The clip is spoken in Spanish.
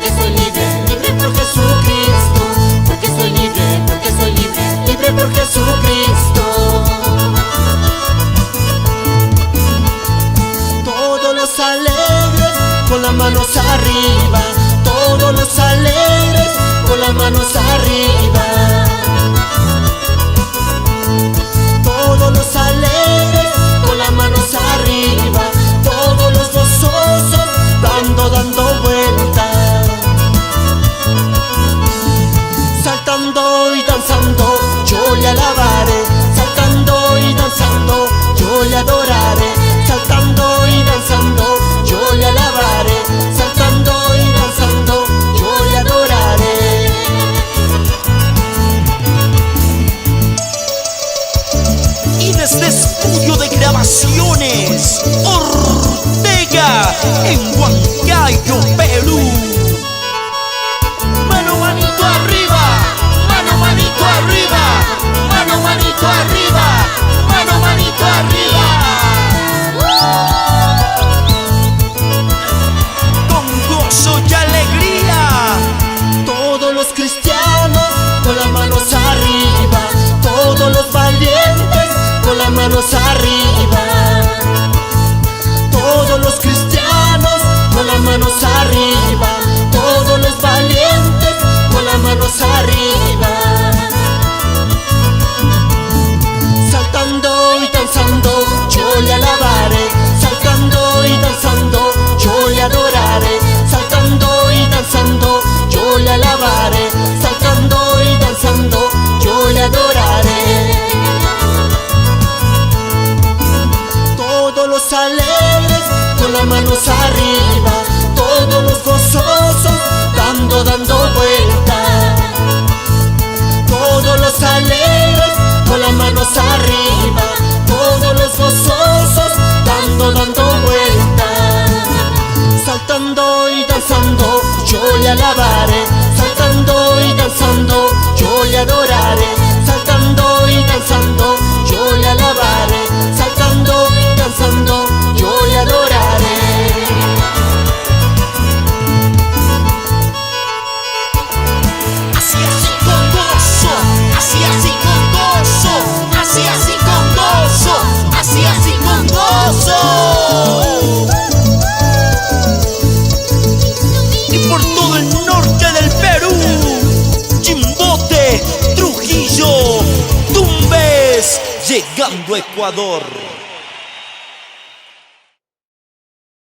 porque soy libre, libre por Jesucristo. Porque soy libre, libre por Jesucristo. Todos los alegres con las manos arriba, todos los alegres con las manos arriba. Todos los alegres con las manos arriba, todos los gozosos dando vueltas. Saltando y danzando yo le alabaré, saltando y danzando yo le adoraré, saltando y danzando yo le alabaré, saltando y danzando yo le adoraré. Y desde estudio de grabaciones Ortega en Huancayo, Perú. Mano, manito arriba, mano, manito arriba, mano, manito arriba, mano, manito arriba. Con gozo y alegría, Todos los cristianos con las manos arriba, todos los valientes con las manos arriba. Todos los cristianos con las manos arriba, todos los valientes con las manos arriba. Saltando y danzando yo le alabaré, saltando y danzando yo le adoraré, saltando y danzando yo le alabaré, saltando y danzando yo le adoraré. Todos los alegres con las manos arriba, todos los gozosos dando vueltas. Todos los alegres con las manos arriba, todos los gozosos dando vueltas. Saltando y danzando yo le alabaré, saltando y danzando yo le adoraré, saltando y danzando yo le alabaré, saltando y danzando yo le adoraré. así con gozo, así con gozo, así con gozo, así con gozo. Y por todo el norte del Perú, Chimbote, Trujillo, Tumbes, llegando a Ecuador.